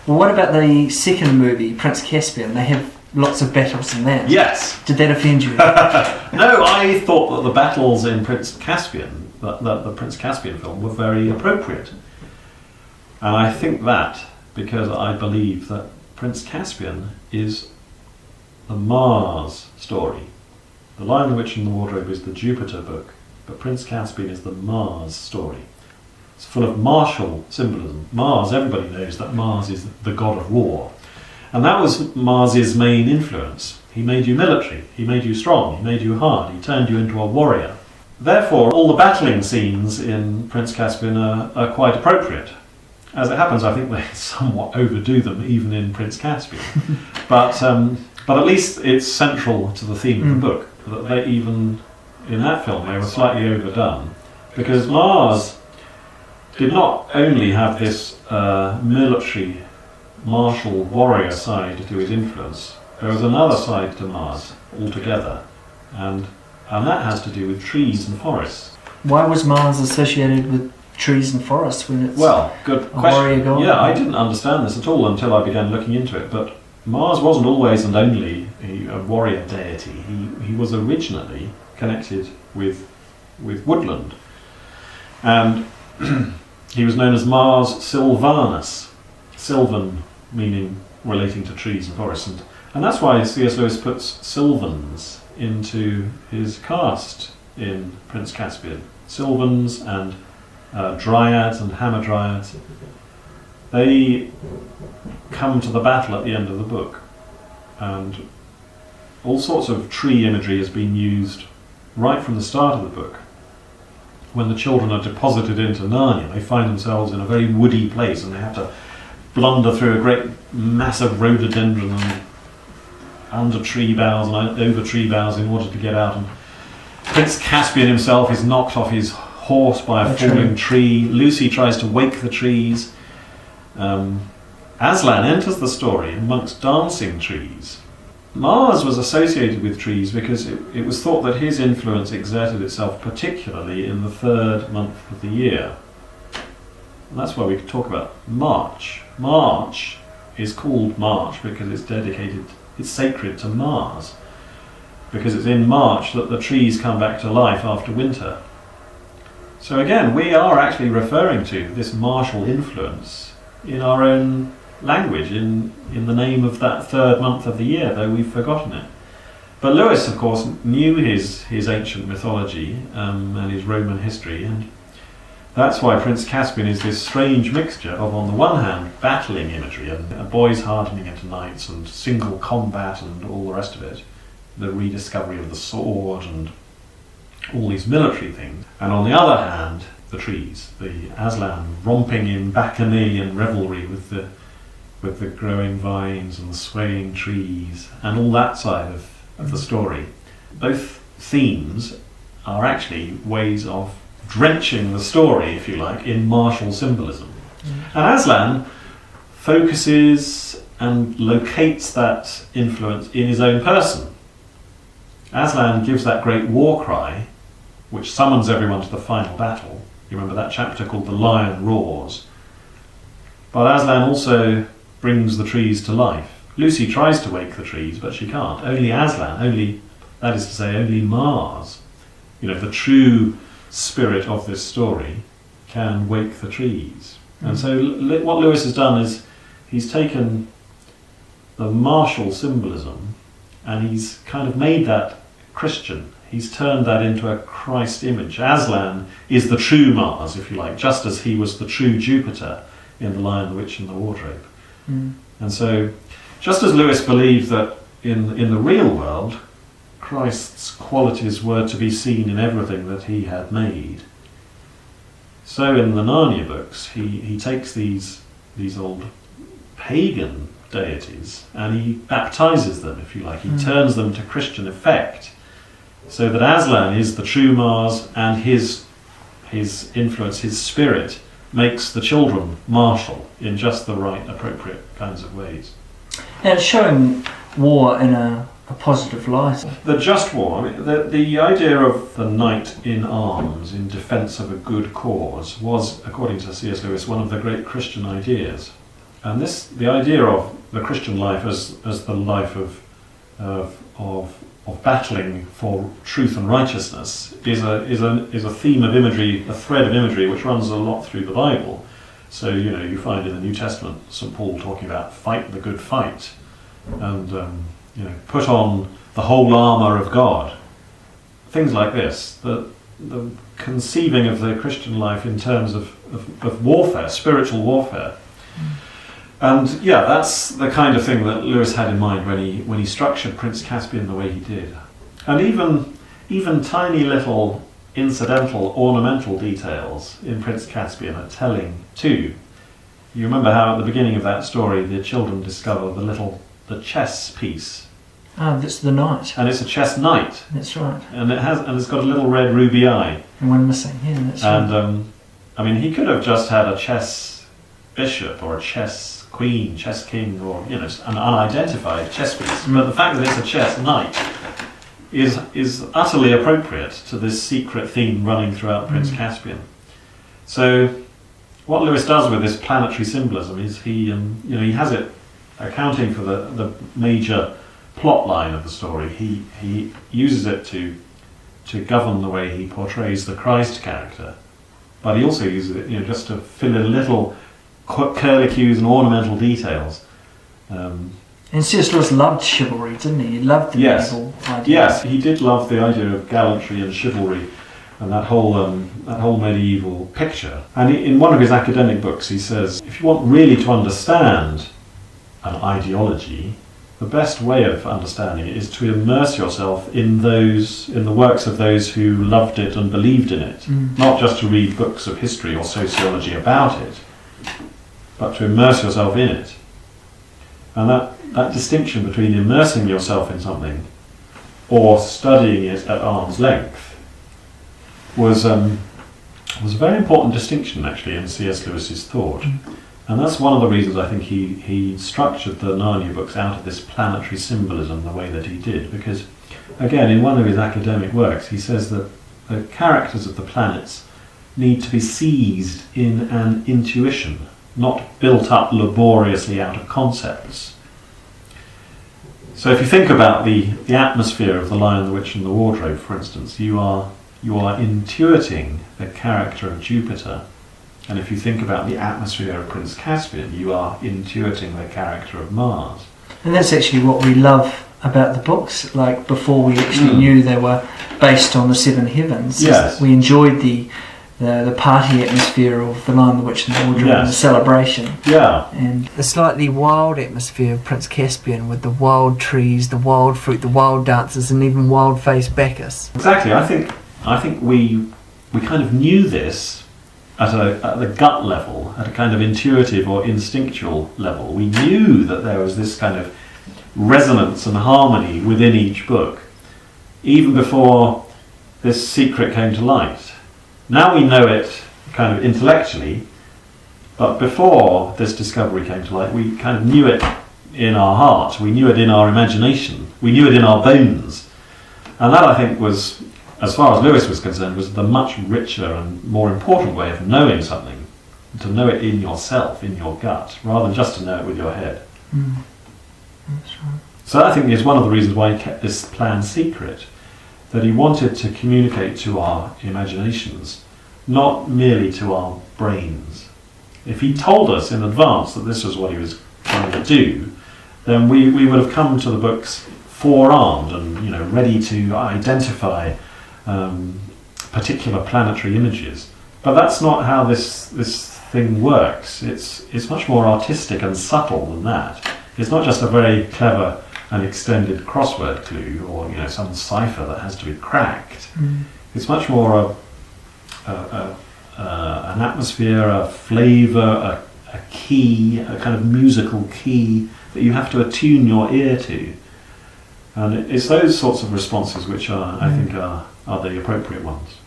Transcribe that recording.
Well, what about the second movie, Prince Caspian? They have lots of battles in that. Yes. Did that offend you? No, I thought that the battles in Prince Caspian, the Prince Caspian film, were very appropriate. And I think that because I believe that Prince Caspian is the Mars story. The Lion, the Witch and the Wardrobe is the Jupiter book, but Prince Caspian is the Mars story. It's full of martial symbolism. Mars, everybody knows that Mars is the god of war. And that was Mars's main influence. He made you military, he made you strong, he made you hard, he turned you into a warrior. Therefore, all the battling scenes in Prince Caspian are quite appropriate. As it happens, I think they somewhat overdo them, even in Prince Caspian. But at least it's central to the theme of the book. That they even, in that film, they were slightly overdone. Because Mars did not only have this military, martial, warrior side to his influence. There was another side to Mars altogether. And that has to do with trees and forests. Why was Mars associated with trees and forests when it's good a warrior god? Yeah, I didn't understand this at all until I began looking into it. But Mars wasn't always and only a warrior deity. He was originally connected with woodland. And he was known as Mars Silvanus. Sylvan meaning relating to trees and forests. And that's why C.S. Lewis puts Sylvans into his cast in Prince Caspian. Sylvans and dryads and hamadryads. They come to the battle at the end of the book. And all sorts of tree imagery has been used right from the start of the book. When the children are deposited into Narnia, they find themselves in a very woody place and they have to blunder through a great massive rhododendron and under tree boughs and over tree boughs in order to get out. And Prince Caspian himself is knocked off his horse by a falling tree. Lucy tries to wake the trees. Aslan enters the story amongst dancing trees. Mars was associated with trees because it was thought that his influence exerted itself particularly in the third month of the year. And that's why we could talk about March. March is called March because it's sacred to Mars. Because it's in March that the trees come back to life after winter. So again, we are actually referring to this martial influence in our own language, in the name of that third month of the year, though we've forgotten it. But Lewis, of course, knew his ancient mythology and his Roman history, and that's why Prince Caspian is this strange mixture of, on the one hand, battling imagery and boys hardening into knights and single combat and all the rest of it, the rediscovery of the sword and all these military things, and on the other hand, the trees, the Aslan romping in bacchanalian revelry with the growing vines and the swaying trees and all that side of the story. Both themes are actually ways of drenching the story, if you like, in martial symbolism. And Aslan focuses and locates that influence in his own person. Aslan gives that great war cry, which summons everyone to the final battle. You remember that chapter called The Lion Roars. But Aslan also brings the trees to life. Lucy tries to wake the trees, but she can't. Only Aslan, that is to say, only Mars, the true spirit of this story, can wake the trees. And so what Lewis has done is he's taken the martial symbolism and he's kind of made that Christian. He's turned that into a Christ image. Aslan is the true Mars, if you like, just as he was the true Jupiter in The Lion, the Witch and the Wardrobe. And so, just as Lewis believed that in the real world, Christ's qualities were to be seen in everything that he had made, so in the Narnia books, he takes these old pagan deities and he baptizes them, if you like. He turns them to Christian effect, so that Aslan is the true Mars and his influence, his spirit, makes the children martial in just the right, appropriate kinds of ways. And it's showing war in a positive light. The just war, the idea of the knight in arms in defence of a good cause was, according to C.S. Lewis, one of the great Christian ideas. And the idea of the Christian life as the life of battling for truth and righteousness is a theme of imagery, a thread of imagery which runs a lot through the Bible. So you find in the New Testament St. Paul talking about fight the good fight, and put on the whole armour of God. Things like this. The conceiving of the Christian life in terms of warfare, spiritual warfare. And that's the kind of thing that Lewis had in mind when he structured Prince Caspian the way he did. And even tiny little incidental, ornamental details in Prince Caspian are telling too. You remember how at the beginning of that story the children discover the chess piece. Ah, that's the knight. And it's a chess knight. That's right. And it's got a little red ruby eye. And one missing, yeah, that's right. And he could have just had a chess bishop or a chess queen, chess king, or an unidentified chess piece. But the fact that it's a chess knight is utterly appropriate to this secret theme running throughout Prince Caspian. So what Lewis does with this planetary symbolism is he has it accounting for the major plot line of the story. He uses it to govern the way he portrays the Christ character, but he also uses it just to fill in little curlicues and ornamental details. And C.S. Lewis loved chivalry, didn't he? He loved the medieval idea. Yes, he did love the idea of gallantry and chivalry and that whole medieval picture. And in one of his academic books he says, if you want really to understand an ideology, the best way of understanding it is to immerse yourself in the works of those who loved it and believed in it. Not just to read books of history or sociology about it, but to immerse yourself in it. And that distinction between immersing yourself in something or studying it at arm's length was a very important distinction actually in C.S. Lewis's thought. And that's one of the reasons I think he structured the Narnia books out of this planetary symbolism the way that he did, because again in one of his academic works he says that the characters of the planets need to be seized in an intuition, not built up laboriously out of concepts. So if you think about the atmosphere of The Lion, the Witch and the Wardrobe, for instance, you are intuiting the character of Jupiter. And if you think about the atmosphere of Prince Caspian, you are intuiting the character of Mars. And that's actually what we love about the books, like before we actually knew they were based on the seven heavens. Yes. We enjoyed the party atmosphere of The Lion, the Witch and the Wardrobe, and the celebration. Yeah. And the slightly wild atmosphere of Prince Caspian with the wild trees, the wild fruit, the wild dances, and even wild-faced Bacchus. Exactly. I think we kind of knew this at the gut level, at a kind of intuitive or instinctual level. We knew that there was this kind of resonance and harmony within each book, even before this secret came to light. Now we know it kind of intellectually, but before this discovery came to light, we kind of knew it in our heart, we knew it in our imagination, we knew it in our bones. And that, I think, was, as far as Lewis was concerned, was the much richer and more important way of knowing something, to know it in yourself, in your gut, rather than just to know it with your head. That's right. So I think is one of the reasons why he kept this plan secret, that he wanted to communicate to our imaginations, not merely to our brains. If he told us in advance that this was what he was trying to do, then we would have come to the books forearmed and ready to identify particular planetary images. But that's not how this thing works. It's much more artistic and subtle than that. It's not just a very clever and extended crossword clue or some cipher that has to be cracked. It's much more an atmosphere, a flavour, a key, a kind of musical key that you have to attune your ear to. And it's those sorts of responses which I think are the appropriate ones.